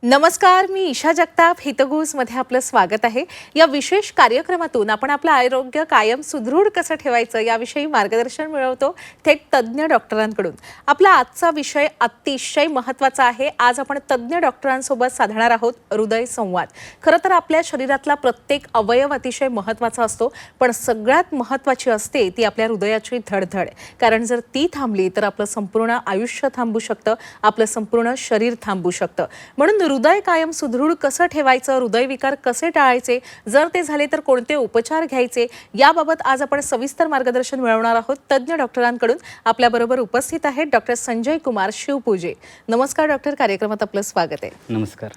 नमस्कार, मी ईशा जगताप. हितगुजमध्ये आपलं स्वागत आहे. या विशेष कार्यक्रमातून आपण आपलं आरोग्य कायम सुदृढ कसं ठेवायचं याविषयी मार्गदर्शन मिळवतो थेट तज्ज्ञ डॉक्टरांकडून. आपला आजचा विषय अतिशय महत्त्वाचा आहे. आज आपण तज्ज्ञ डॉक्टरांसोबत साधणार आहोत हृदय संवाद. खरं तर आपल्या शरीरातला प्रत्येक अवयव अतिशय महत्त्वाचा असतो, पण सगळ्यात महत्त्वाची असते ती आपल्या हृदयाची धडधड. कारण जर ती थांबली तर आपलं संपूर्ण आयुष्य थांबू शकतं, आपलं संपूर्ण शरीर थांबू शकतं. म्हणून हृदय कायम सुदृढ कसं ठेवायचं, हृदयविकार कसे टाळायचे, जर ते झाले तर कोणते उपचार घ्यायचे, याबाबत आज आपण सविस्तर मार्गदर्शन मिळवणार आहोत तज्ज्ञ डॉक्टरांकडून. आपल्याबरोबर उपस्थित आहेत डॉक्टर संजय कुमार शिवपूजे. नमस्कार डॉक्टर, कार्यक्रमात आपलं स्वागत आहे. नमस्कार.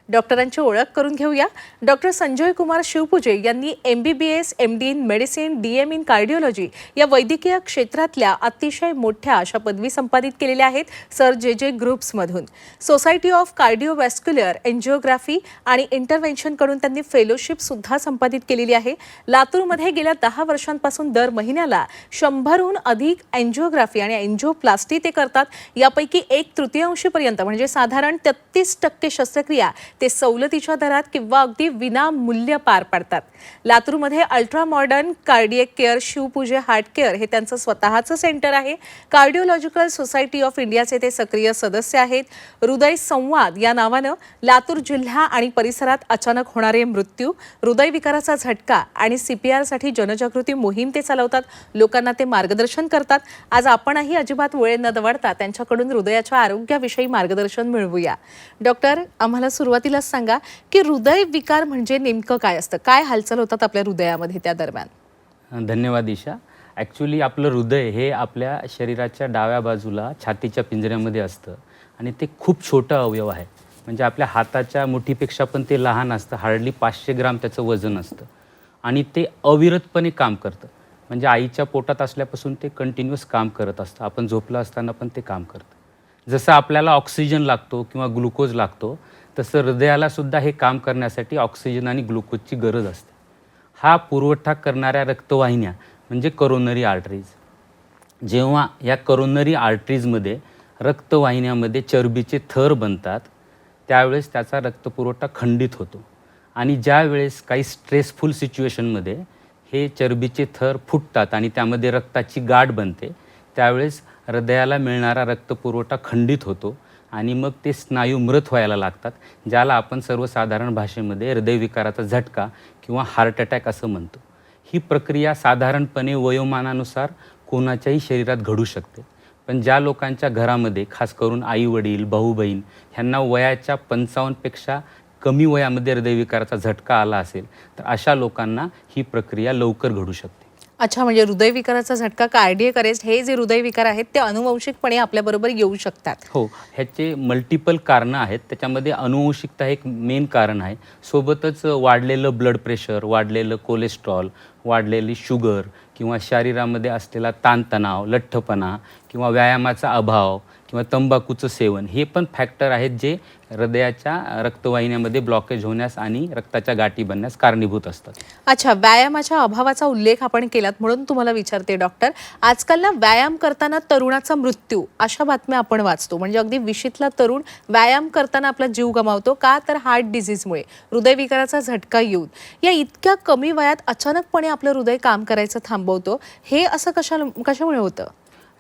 डॉक्टरांची ओळख करून घेऊया. डॉक्टर संजय कुमार शिवपूजे यांनी MBBS, MD in medicine, DM in cardiology या वैद्यकीय क्षेत्रातल्या अतिशय मोठ्या अशा पदवी संपादित केलेल्या आहेत सर JJ ग्रुप्समधून. सोसायटी ऑफ कार्डिओव्हॅस्क्युलर एन्जिओग्राफी आणि इंटरव्हेन्शनकडून त्यांनी फेलोशिप सुद्धा संपादित केलेली आहे. लातूरमध्ये गेल्या 10 वर्षांपासून दर महिन्याला 100हून अधिक एन्जिओग्राफी आणि एन्जिओप्लास्टी ते करतात. यापैकी 1/3 म्हणजे साधारण 33% शस्त्रक्रिया ते सवलतीच्या दरात किंवा अगदी विनामूल्य पार पाडतात. लातूरमध्ये ultra modern cardiac care Shivpuje heart care हे त्यांचं स्वतःचं सेंटर आहे. कार्डिओलॉजिकल सोसायटी ऑफ इंडियाचे ते सक्रिय सदस्य आहेत. हृदय संवाद या नावानं लातूर जिल्हा आणि परिसरात अचानक होणारे मृत्यू, हृदयविकाराचा झटका आणि CPR साठी जनजागृती मोहीम ते चालवतात. लोकांना ते मार्गदर्शन करतात. आज आपणही अजिबात वेळ न दवडता त्यांच्याकडून हृदयाच्या आरोग्याविषयी मार्गदर्शन मिळवूया. डॉक्टर, आम्हाला सुरुवातीला सांगा की हृदय विकार म्हणजे नेमकं काय असतं, काय हालचाल होतात आपल्या हृदयामध्ये त्या दरम्यान? धन्यवाद ईशा. ॲक्च्युली आपलं हृदय हे आपल्या शरीराच्या डाव्या बाजूला छातीच्या पिंजऱ्यामध्ये असतं आणि ते खूप छोटं अवयव आहे. म्हणजे आपल्या हाताच्या मुठीपेक्षा पण ते लहान असतं. हार्डली 500 ग्राम त्याचं वजन असतं आणि ते अविरतपणे काम करतं. म्हणजे आईच्या पोटात असल्यापासून ते कंटिन्युअस काम करत असतं. आपण झोपलं असताना पण ते काम करतं. जसं आपल्याला ऑक्सिजन लागतो किंवा ग्लुकोज लागतो, तसं हृदयाला सुद्धा हे काम करण्यासाठी ऑक्सिजन आणि ग्लुकोजची गरज असते. हा पुरवठा करणाऱ्या रक्तवाहिन्या म्हणजे करोनरी आर्टरीज. जेव्हा या करोनरी आर्टरीजमध्ये रक्तवाहिन्यामध्ये चरबीचे थर बनतात, त्यावेळेस त्याचा रक्तपुरवठा खंडित होतो आणि ज्या वेळेस काही स्ट्रेसफुल सिच्युएशनमध्ये हे चरबीचे थर फुटतात आणि त्यामध्ये रक्ताची गाठ बनते, त्यावेळेस हृदयाला मिळणारा रक्तपुरवठा खंडित होतो आणि मग ते स्नायू मृत व्हायला लागतात, ज्याला आपण सर्वसाधारण भाषेमध्ये हृदयविकाराचा झटका किंवा हार्ट अटॅक असं म्हणतो. ही प्रक्रिया साधारणपणे वयोमानानुसार कोणाच्याही शरीरात घडू शकते. पण ज्या लोकांच्या घरामध्ये खास करून आई वडील, भाऊ बहीण ह्यांना वयाच्या 55पेक्षा कमी वयामध्ये हृदयविकाराचा झटका आला असेल, तर अशा लोकांना ही प्रक्रिया लवकर घडू शकते. अच्छा, म्हणजे हृदयविकाराचा झटका, कार्डियक अरेस्ट हे जे हृदयविकार आहेत ते अनुवंशिकपणे आपल्याबरोबर येऊ शकतात? हो, ह्याचे मल्टिपल कारणं आहेत. त्याच्यामध्ये अनुवंशिकता एक मेन कारण आहे. सोबतच वाढलेलं ब्लड प्रेशर, वाढलेलं कोलेस्ट्रॉल, वाढलेली शुगर किंवा शरीरामध्ये असलेला ताणतणाव, लठ्ठपणा किंवा व्यायामाचा अभाव किंवा तंबाखूचं सेवन हे पण फॅक्टर आहेत जे हृदयाच्या रक्तवाहिन्यामध्ये ब्लॉकेज होण्यास आणि रक्ताच्या गाठी बनण्यास कारणीभूत असतात. अच्छा, व्यायामाच्या अभावाचा उल्लेख आपण केलात म्हणून तुम्हाला विचारते डॉक्टर. आजकाल ना व्यायाम करताना तरुणाचा मृत्यू अशा बातम्या आपण वाचतो. म्हणजे अगदी 20ला तरुण व्यायाम करताना आपला जीव गमावतो. का तर हार्ट डिझीजमुळे, हृदयविकाराचा झटका येऊन. या इतक्या कमी वयात अचानकपणे आपलं हृदय काम करायचं थांबवतो, हे असं कशामुळे होतं?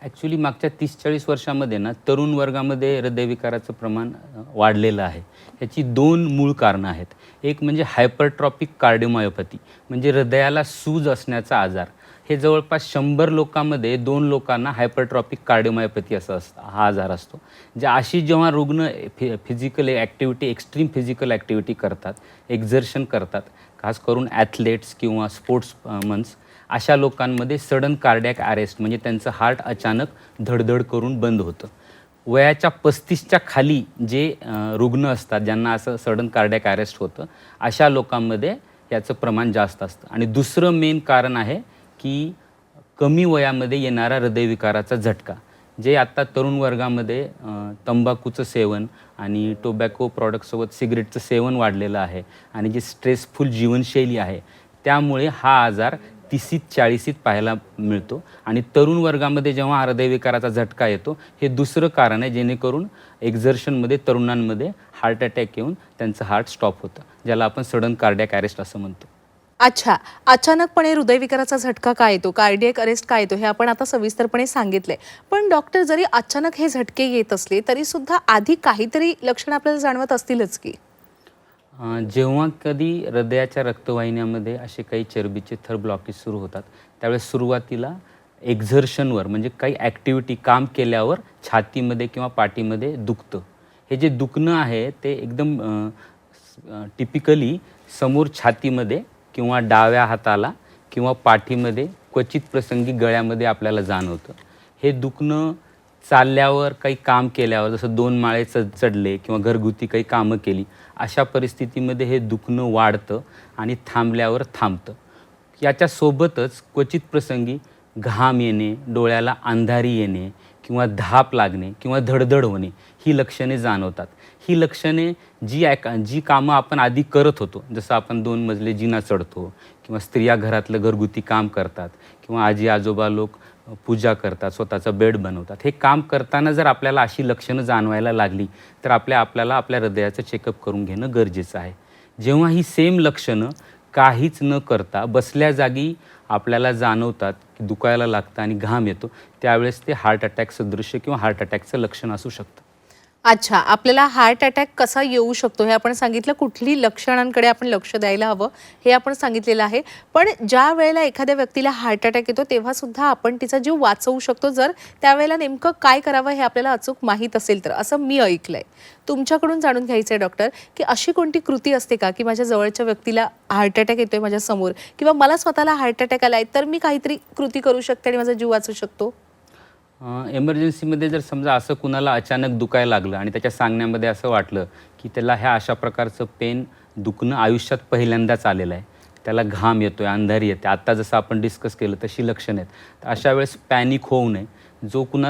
ॲक्च्युली मागच्या 30-40 वर्षामध्ये ना तरुण वर्गामध्ये हृदयविकाराचं प्रमाण वाढलेलं आहे. याची 2 मूळ कारणं आहेत. एक म्हणजे हायपरट्रॉपिक कार्डिओमायोपॅथी, म्हणजे हृदयाला सूज असण्याचा आजार. हे जवळपास 100 लोकांमध्ये 2 लोकांना हायपरट्रॉपिक कार्डिओमायोपॅथी हा आजार असतो. अशी जेव्हा रुग्ण physical activity, extreme physical activity करतात, एक्झर्शन करतात, खास करून ॲथलेट्स किंवा स्पोर्ट्समन्स, अशा लोकांमध्ये सडन कार्डियक अरेस्ट म्हणजे त्यांचं हार्ट अचानक धडधड करून बंद होतं. वयाच्या 35च्या खाली जे रुग्ण असतात, ज्यांना असं सडन कार्डियक अरेस्ट होतं, अशा लोकांमध्ये याचं प्रमाण जास्त असतं. आणि दुसरं मेन कारण आहे की कमी वयामध्ये येणारा हृदयविकाराचा झटका, जे आत्ता तरुण वर्गामध्ये तंबाखूचं सेवन आणि टोबॅको प्रॉडक्टसोबत सिगरेटचं सेवन वाढलेलं आहे आणि जी स्ट्रेसफुल जीवनशैली आहे, त्यामुळे हा आजार 30ीत 40ीत पाहायला मिळतो आणि तरुण वर्गामध्ये जेव्हा हृदयविकाराचा झटका येतो हे दुसरं कारण आहे, जेणेकरून एक्झर्शनमध्ये तरुणांमध्ये हार्ट अटॅक येऊन त्यांचं हार्ट स्टॉप होतं, ज्याला आपण सडन कार्डियक अरेस्ट असं म्हणतो. अच्छा, अचानकपणे हृदयविकाराचा झटका काय येतो, कार्डियक अरेस्ट काय येतो, हे आपण आता सविस्तरपणे सांगितलंय. पण डॉक्टर, जरी अचानक हे झटके येत असले तरी सुद्धा आधी काहीतरी लक्षण आपल्याला जाणवत असतीलच की? जेव्हा कधी हृदयाच्या रक्तवाहिन्यामध्ये असे काही चरबीचे थर ब्लॉकेज सुरू होतात, त्यावेळेस सुरुवातीला एक्झर्शनवर म्हणजे काही ॲक्टिव्हिटी काम केल्यावर छातीमध्ये किंवा पाठीमध्ये दुखतं. हे जे दुखणं आहे ते एकदम टिपिकली समोर छातीमध्ये किंवा डाव्या हाताला किंवा पाठीमध्ये, क्वचित प्रसंगी गळ्यामध्ये आपल्याला जाणवतं. हे दुखणं चालल्यावर, काही काम केल्यावर, जसं 2 माळे चढले किंवा घरगुती काही कामं केली, अशा परिस्थितीमध्ये हे दुखणं वाढतं आणि थांबल्यावर थांबतं. याच्यासोबतच क्वचित प्रसंगी घाम येणे, डोळ्याला अंधारी येणे किंवा धाप लागणे किंवा धडधड होणे ही लक्षणे जाणवतात. ही लक्षणे जी कामं आपण आधी करत होतो, जसं आपण 2 मजले जिना चढतो किंवा स्त्रिया घरातलं घरगुती काम करतात किंवा आजी आजोबा लोक पूजा करतात, स्वतःचा बेड बनवतात, हे काम करताना जर आपल्याला अशी लक्षणं जाणवायला लागली तर आपल्याला आपल्या हृदयाचं चेकअप करून घेणं गरजेचं आहे. जेव्हा ही सेम लक्षणं काहीच न करता बसल्या जागी आपल्याला जाणवतात, की दुखायला लागतं आणि घाम येतो, त्यावेळेस ते हार्ट अटॅक सदृश्य किंवा हार्ट अटॅकचं लक्षण असू शकतं. अच्छा, आपल्याला हार्ट अटॅक कसा येऊ शकतो हे आपण सांगितलं, कुठली लक्षणांकडे आपण लक्ष द्यायला हवं हे आपण सांगितलेलं आहे. पण ज्या वेळेला एखाद्या व्यक्तीला हार्ट अटॅक येतो तेव्हा सुद्धा आपण तिचा जीव वाचवू शकतो, जर त्यावेळेला नेमकं काय करावं हे आपल्याला अचूक माहीत असेल तर, असं मी ऐकलंय. तुमच्याकडून जाणून घ्यायचं आहे डॉक्टर, की अशी कोणती कृती असते का की माझ्या जवळच्या व्यक्तीला हार्ट अटॅक येतोय माझ्या समोर, किंवा मला स्वतःला हार्ट अटॅक आलाय तर मी काहीतरी कृती करू शकते आणि माझा जीव वाचू शकतो? एमर्जन्सीमध्ये जर समजा असं कुणाला अचानक दुखायला लागलं आणि त्याच्या सांगण्यामध्ये असं वाटलं की त्याला ह्या अशा प्रकारचं दुखणं आयुष्यात पहिल्यांदाच आलेलं आहे, त्याला घाम येतो आहे, अंधारी येते, आत्ता जसं आपण डिस्कस केलं तशी लक्षणं आहेत, तर अशा वेळेस पॅनिक होऊ नये.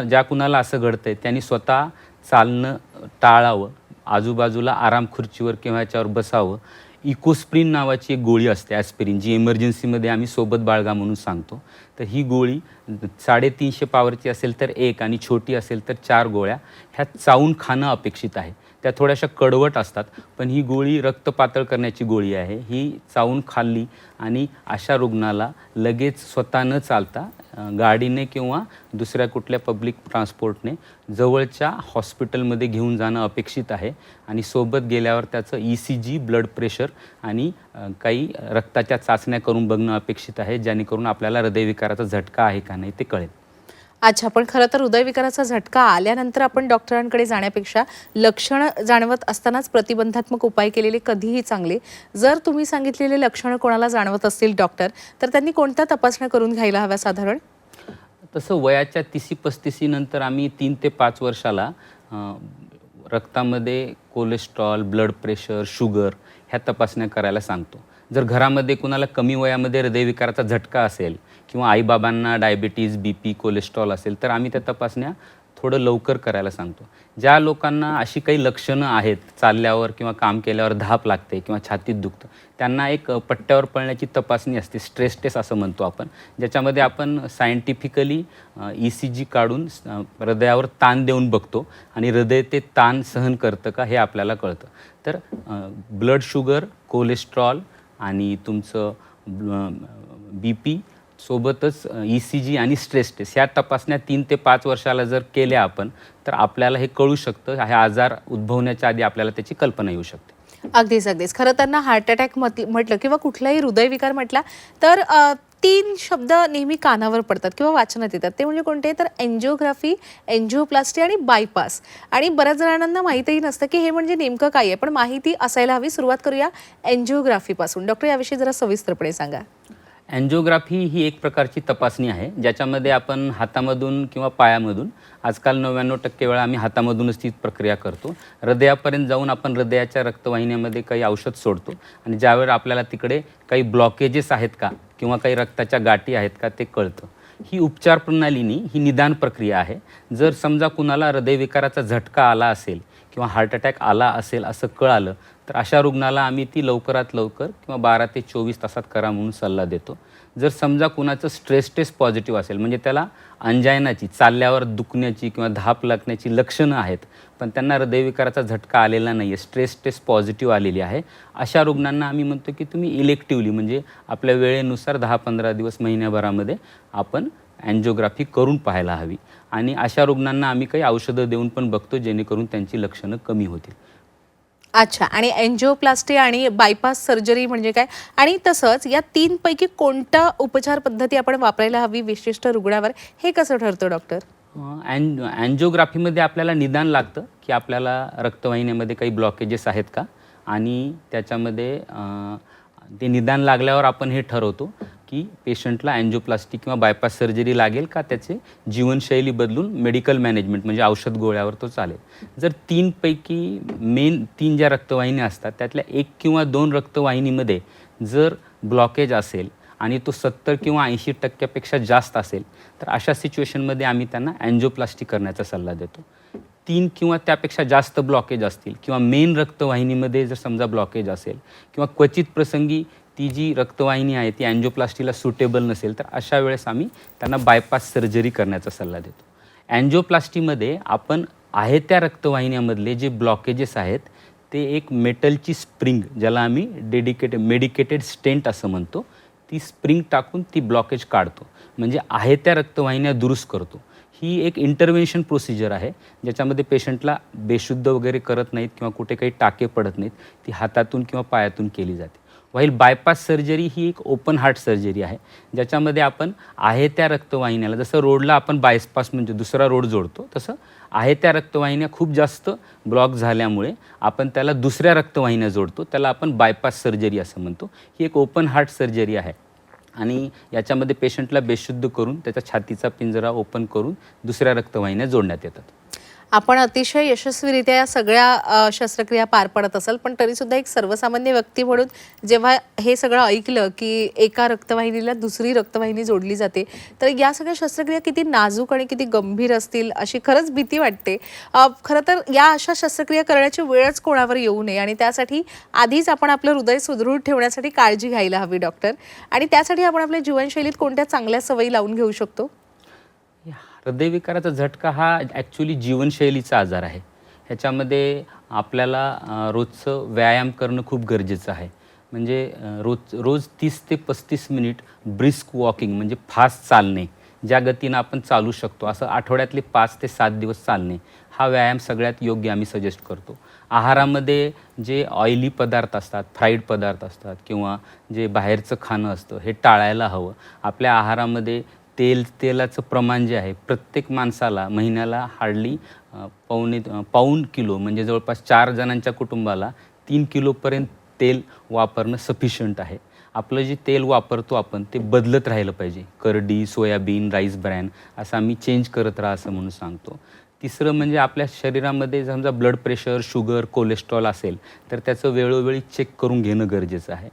ज्या कुणाला असं घडतं आहे त्यांनी स्वतः चालणं टाळावं, आजूबाजूला आराम खुर्चीवर किंवा ह्याच्यावर बसावं. इकोस्प्रिन नावाची एक गोळी असते, ॲस्पिरिन, जी एमर्जन्सीमध्ये आम्ही सोबत बाळगा म्हणून सांगतो. तर ही गोळी 350 पॉवरची असेल तर 1 आणि छोटी असेल तर 4 गोळ्या ह्या चावून खाणं अपेक्षित आहे. त्या थोड्याशा कडवट असतात, पण ही गोळी रक्त पातळ करण्याची गोळी आहे. ही चावून खाल्ली आणि अशा रुग्णाला लगेच स्वतः न चालता गाडीने किंवा दुसऱ्या कुठल्या पब्लिक ट्रान्सपोर्टने जवळच्या हॉस्पिटलमध्ये घेऊन जाणं अपेक्षित आहे. आणि सोबत गेल्यावर त्याचं ECG, ब्लड प्रेशर आणि काही रक्ताच्या चाचण्या करून बघणं अपेक्षित आहे, जेणेकरून आपल्याला हृदयविकाराचा झटका आहे का नाही ते कळेल. अच्छा, पण खरं तर हृदयविकाराचा झटका आल्यानंतर आपण डॉक्टरांकडे जाण्यापेक्षा लक्षणं जाणवत असतानाच प्रतिबंधात्मक उपाय केलेले कधीही चांगले. जर तुम्ही सांगितलेले लक्षणं कोणाला जाणवत असतील डॉक्टर, तर त्यांनी कोणत्या तपासण्या करून घ्यायला हव्या साधारण? तसं वयाच्या 30-35 नंतर आम्ही 3 ते 5 वर्षाला रक्तामध्ये कोलेस्ट्रॉल, ब्लड प्रेशर, शुगर ह्या तपासण्या करायला सांगतो. जर घरामध्ये कुणाला कमी वयामध्ये हृदयविकाराचा झटका असेल किंवा आईबाबांना डायबिटीज, BP, कोलेस्ट्रॉल असेल तर आम्ही त्या तपासण्या थोडं लवकर करायला सांगतो. ज्या लोकांना अशी काही लक्षणं आहेत, चालल्यावर किंवा काम केल्यावर धाप लागते किंवा छातीत दुखतं, त्यांना एक पट्ट्यावर पळण्याची तपासणी असते, स्ट्रेस टेस्ट असं म्हणतो आपण, ज्याच्यामध्ये आपण सायंटिफिकली ECG काढून हृदयावर ताण देऊन बघतो आणि हृदय ते ताण सहन करतं का हे आपल्याला कळतं. तर ब्लड शुगर, कोलेस्ट्रॉल आणि तुमचं BP सोबतच ECG आणि स्ट्रेस टेस्ट ह्या तपासण्या 3 ते 5 वर्षाला जर केल्या आपण, तर आपल्याला हे कळू शकतं, हे आजार उद्भवण्याच्या आधी आपल्याला त्याची कल्पना येऊ शकते. अगदीच. खरं तर ना, हार्ट अटॅक म्हटलं किंवा कुठलाही हृदयविकार म्हटला तर 3 शब्द नेहमी कानावर पडतात किंवा वाचनात येतात. ते म्हणजे कोणते? तर एन्जिओग्राफी, एन्जिओप्लास्टी आणि बायपास. आणि बऱ्याच जणांना माहितीही नसतं की हे म्हणजे नेमकं काय आहे, पण माहिती असायला हवी. सुरुवात करूया एन्जिओग्राफीपासून. डॉक्टर, याविषयी जरा सविस्तरपणे सांगा. एन्जिओग्राफी ही एक प्रकारची तपासणी आहे, ज्याच्यामध्ये आपण हातामधून किंवा पायामधून, आजकाल 99% वेळा आम्ही हातामधूनच ती प्रक्रिया करतो, हृदयापर्यंत जाऊन आपण हृदयाच्या रक्तवाहिन्यामध्ये काही औषध सोडतो आणि ज्यावेळेला आपल्याला तिकडे काही ब्लॉकेजेस आहेत का किंवा काही रक्ताच्या गाठी आहेत का ते कळतं. ही उपचार प्रणालीनी ही निदान प्रक्रिया आहे. जर समजा कुणाला हृदयविकाराचा झटका आला असेल किंवा हार्ट अटॅक आला असेल असं कळालं तर अशा रुग्णाला आम्ही ती लवकरात लवकर किंवा 12 ते 24 तासात करा म्हणून सल्ला देतो. जर समजा कुणाचं स्ट्रेस टेस्ट पॉझिटिव्ह असेल, म्हणजे त्याला अंजायनाची, चालल्यावर दुखण्याची किंवा धाप लागण्याची लक्षणं आहेत, पण त्यांना हृदयविकाराचा झटका आलेला नाही आहे, स्ट्रेस टेस्ट पॉझिटिव्ह आलेली आहे, अशा रुग्णांना आम्ही म्हणतो की तुम्ही इलेक्टिव्हली म्हणजे आपल्या वेळेनुसार 10-15 दिवस, महिन्याभरामध्ये आपण अँजिओग्राफी करून पाहायला हवी. आणि अशा रुग्णांना आम्ही काही औषधं देऊन पण बघतो जेणेकरून त्यांची लक्षणं कमी होतील. अच्छा, आणि एन्जिओप्लास्टी आणि बायपास सर्जरी म्हणजे काय? आणि तसंच या 3 पैकी कोणत्या उपचार पद्धती आपण वापरायला हवी विशिष्ट रुग्णावर, हे कसं ठरतं डॉक्टर? अँजिओग्राफीमध्ये आपल्याला निदान लागतं की आपल्याला रक्तवाहिन्यामध्ये काही ब्लॉकेजेस आहेत का, आणि त्याच्यामध्ये ते निदान लागल्यावर आपण हे ठरवतो की पेशंटला अँजिओप्लास्टी किंवा बायपास सर्जरी लागेल का, त्याचे जीवनशैली बदलून मेडिकल मॅनेजमेंट म्हणजे औषध गोळ्यावर तो चालेल. जर 3 पैकी मेन 3 ज्या रक्तवाहिन्या असतात त्यातल्या 1 किंवा 2 रक्तवाहिनीमध्ये जर ब्लॉकेज असेल आणि तो 70 किंवा 80% जास्त असेल तर अशा सिच्युएशनमध्ये आम्ही त्यांना अँजिओप्लास्टी करण्याचा सल्ला देतो. 3 किंवा त्यापेक्षा जास्त ब्लॉकेज असतील किंवा मेन रक्तवाहिनीमध्ये जर समजा ब्लॉकेज असेल किंवा क्वचित प्रसंगी ती जी रक्तवाहिनी आहे ती अँजिओप्लास्टीला सुटेबल नसेल तर अशा वेळेस आम्ही त्यांना बायपास सर्जरी करण्याचा सल्ला देतो. अँजिओप्लास्टीमध्ये आपण आहे त्या रक्तवाहिन्यामधले जे ब्लॉकेजेस आहेत ते एक मेटलची स्प्रिंग, ज्याला आम्ही मेडिकेटेड स्टेंट असं म्हणतो, ती स्प्रिंग टाकून ती ब्लॉकेज काढतो, म्हणजे आहे त्या रक्तवाहिन्या दुरुस्त करतो. ही एक इंटरव्हेन्शन प्रोसिजर आहे ज्याच्यामध्ये पेशंटला बेशुद्ध वगैरे करत नाहीत किंवा कुठे काही टाके पडत नाहीत, ती हातातून किंवा पायातून केली जाते. व्हाईल बायपास सर्जरी ही एक ओपन हार्ट सर्जरी आहे ज्याच्यामध्ये आपण आहे त्या रक्तवाहिन्याला, जसं रोडला आपण बायपास म्हणजे दुसरा रोड जोडतो, तसं आहे त्या रक्तवाहिन्या खूप जास्त ब्लॉक झाल्यामुळे आपण त्याला दुसऱ्या रक्तवाहिन्या जोडतो, त्याला आपण बायपास सर्जरी असं म्हणतो. ही एक ओपन हार्ट सर्जरी आहे आणि याच्यामध्ये पेशंटला बेशुद्ध करून त्याचा छातीचा पिंजरा ओपन करून दुसऱ्या रक्तवाहिन्या जोडण्यात येतात. आपण अतिशय यशस्वीरित्या या सगळ्या शस्त्रक्रिया पार पडत असाल, पण तरीसुद्धा एक सर्वसामान्य व्यक्ती म्हणून जेव्हा हे सगळं ऐकलं की एका रक्तवाहिनीला दुसरी रक्तवाहिनी जोडली जाते, तर या सगळ्या शस्त्रक्रिया किती नाजूक आणि किती गंभीर असतील अशी खरंच भीती वाटते. खरं तर या अशा शस्त्रक्रिया करण्याची वेळच कोणावर येऊ नये आणि त्यासाठी आधीच आपण आपलं हृदय सुदृढ ठेवण्यासाठी काळजी घ्यायला हवी डॉक्टर. आणि त्यासाठी आपण आपल्या जीवनशैलीत कोणत्या चांगल्या सवयी लावून घेऊ शकतो? हृदयविकाराचा झटका हा ॲक्च्युली जीवनशैलीचा आजार आहे. ह्याच्यामध्ये आपल्याला रोजचं व्यायाम करणं खूप गरजेचं आहे. म्हणजे रोज 30 ते 35 मिनिट ब्रिस्क वॉकिंग म्हणजे फास्ट चालणे, ज्या गतीनं आपण चालू शकतो असं आठवड्यातले 5 ते 7 दिवस चालणे, हा व्यायाम सगळ्यात योग्य आम्ही सजेस्ट करतो. आहारामध्ये जे ऑइली पदार्थ असतात, फ्राईड पदार्थ असतात किंवा जे बाहेरचं खाणं असतं हे टाळायला हवं. आपल्या आहारामध्ये तेलाचं प्रमाण जे आहे प्रत्येक माणसाला महिन्याला हार्डली पाऊण किलो म्हणजे जवळपास 4 जणांच्या कुटुंबाला 3 किलोपर्यंत तेल वापरणं सफिशियंट आहे. आपलं जे तेल वापरतो आपण ते बदलत राहिलं पाहिजे. करडी, सोयाबीन, राईस ब्रॅन असं आम्ही चेंज करत राहा असं म्हणून सांगतो. तिसरं म्हणजे आपल्या शरीरामध्ये समजा ब्लड प्रेशर, शुगर, कोलेस्ट्रॉल असेल तर त्याचं वेळोवेळी चेक करून घेणं गरजेचं आहे.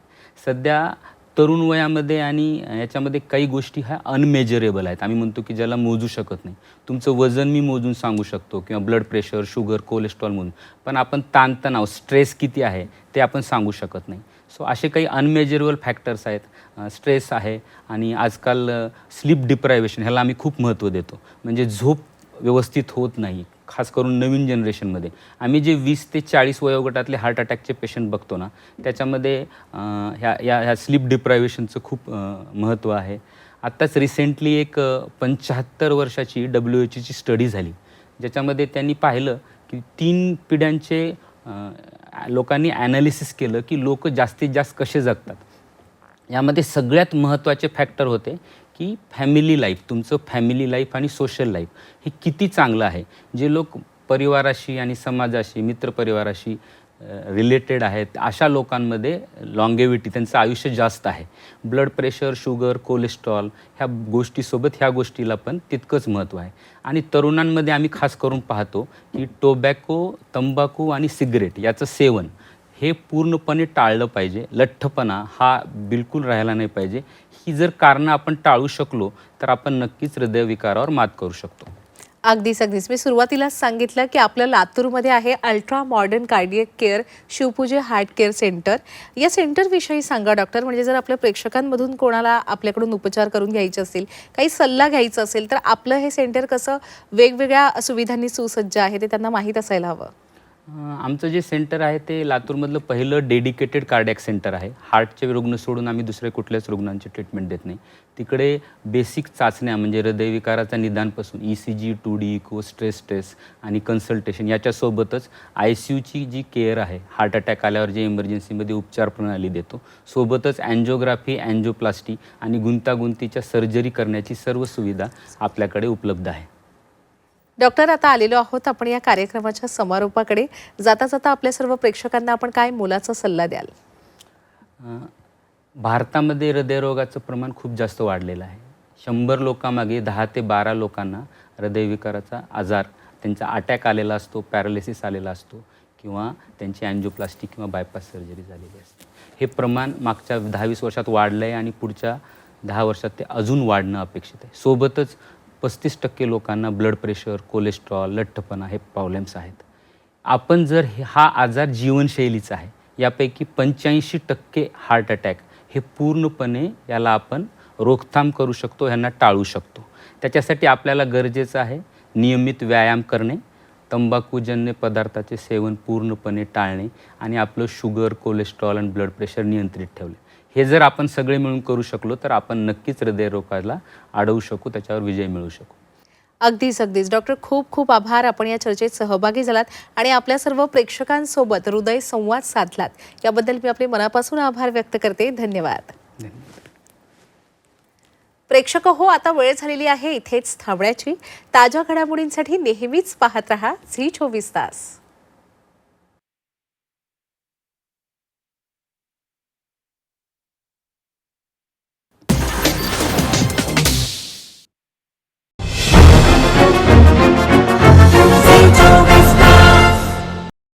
सध्या तरुण वयामध्ये आणि याच्यामध्ये काही गोष्टी ह्या अनमेजरेबल आहेत. आम्ही म्हणतो की ज्याला मोजू शकत नाही. तुमचं वजन मी मोजून सांगू शकतो किंवा ब्लड प्रेशर, शुगर, कोलेस्ट्रॉल मोजून, पण आपण ताणतणाव, स्ट्रेस किती आहे ते आपण सांगू शकत नाही. सो असे काही अनमेजरेबल फॅक्टर्स आहेत. स्ट्रेस आहे आणि आजकाल स्लीप डिप्रायव्हेशन ह्याला आम्ही खूप महत्त्व देतो. म्हणजे झोप व्यवस्थित होत नाही, खास करून नवीन जनरेशनमध्ये. आम्ही जे 20 ते 40 वयोगटातले हार्ट अटॅकचे पेशंट बघतो ना, त्याच्यामध्ये ह्या स्लीप डिप्रायव्हेशनचं खूप महत्त्व आहे. आत्ताच रिसेंटली एक 75 वर्षाची WHOची स्टडी झाली ज्याच्यामध्ये त्यांनी पाहिलं की 3 पिढ्यांचे लोकांनी ॲनालिसिस केलं की लोक जास्तीत जास्त कसे जगतात. यामध्ये सगळ्यात महत्त्वाचे फॅक्टर होते की फॅमिली लाईफ, तुमचं फॅमिली लाईफ आणि सोशल लाईफ हे किती चांगलं आहे. जे लोक परिवाराशी आणि समाजाशी, मित्रपरिवाराशी रिलेटेड आहेत अशा लोकांमध्ये लॉंगेविटी, त्यांचं आयुष्य जास्त आहे. ब्लड प्रेशर, शुगर, कोलेस्ट्रॉल ह्या गोष्टीसोबत ह्या गोष्टीला पण तितकंच महत्त्व आहे. आणि तरुणांमध्ये आम्ही खास करून पाहतो की टोबॅको, तंबाखू आणि सिगरेट याचं सेवन हे पूर्णपणे टाळलं पाहिजे. लठ्ठपणा हा बिलकुल राहायला नाही पाहिजे. ही जर कारणं आपण टाळू शकलो तर आपण नक्कीच हृदयविकारावर मात करू शकतो. अगदीच मी सुरुवातीलाच सांगितलं की आपलं लातूरमध्ये आहे ultra modern cardiac care Shivpuje heart care centre. या सेंटरविषयी सांगा डॉक्टर, म्हणजे जर आपल्या प्रेक्षकांमधून कोणाला आपल्याकडून उपचार करून घ्यायचे असतील, काही सल्ला घ्यायचा असेल, तर आपलं हे सेंटर कसं वेगवेगळ्या सुविधांनी सुसज्ज आहे ते त्यांना माहीत असायला हवं. आमचं जे सेंटर आहे ते लातूरमधलं पहिलं डेडिकेटेड कार्डियक सेंटर आहे. हार्टचे रुग्ण सोडून आम्ही दुसऱ्या कुठल्याच रुग्णांची ट्रीटमेंट देत नाही. तिकडे बेसिक चाचण्या म्हणजे हृदयविकाराचा निदानपासून ECG, 2D echo, stress test आणि कन्सल्टेशन याच्यासोबतच ICUची जी केअर आहे, हार्ट अटॅक आल्यावर जे इमर्जन्सीमध्ये उपचार प्रणाली देतो, सोबतच अँजिओग्राफी, अँजिओप्लास्टी आणि गुंतागुंतीच्या सर्जरी करण्याची सर्व सुविधा आपल्याकडे उपलब्ध आहे. डॉक्टर, आता आलेलो आहोत आपण या कार्यक्रमाच्या समारोपाकडे. जाता जाता आपल्या सर्व प्रेक्षकांना आपण काय मोलाचा सल्ला द्याल? भारतामध्ये हृदयरोगाचं प्रमाण खूप जास्त वाढलेलं आहे. 100 लोकांमागे 10 ते 12 लोकांना हृदयविकाराचा आजार, त्यांचा अटॅक आलेला असतो, पॅरालिसिस आलेला असतो किंवा त्यांची अँजिओप्लास्टी किंवा बायपास सर्जरी झालेली असते. हे प्रमाण मागच्या 10-20 वर्षात वाढलं आहे आणि पुढच्या 10 वर्षात ते अजून वाढणं अपेक्षित आहे. सोबतच 35% लोकांना ब्लड प्रेशर, कोलेस्ट्रॉल, लठ्ठपणा हे प्रॉब्लेम्स आहेत. आपण जर हा आजार जीवनशैलीचा आहे, यापैकी 85% हार्ट अटॅक हे पूर्णपणे याला आपण रोकथाम करू शकतो, ह्यांना टाळू शकतो. त्याच्यासाठी आपल्याला गरजेचं आहे नियमित व्यायाम करणे, तंबाखूजन्य पदार्थाचे सेवन पूर्णपणे टाळणे आणि आपलं शुगर, कोलेस्ट्रॉल आणि ब्लड प्रेशर नियंत्रित ठेवले. हे जर आपण सगळे मिळून करू शकलो तर आपण नक्कीच हृदयरोगाला अडवू शकू, त्याच्यावर विजय मिळवू शकू. अगदीच डॉक्टर, खूप खूप आभार. आपण या चर्चेत सहभागी झालात आणि आपल्या सर्व प्रेक्षकांसोबत हृदय संवाद साधलात. याबद्दल मी आपले मनापासून आभार व्यक्त करते. धन्यवाद. प्रेक्षक हो, आता वेळ झालेली आहे इथेच थांबण्याची. ताज्या घडामोडींसाठी नेहमीच पाहत रहा झी 24 तास.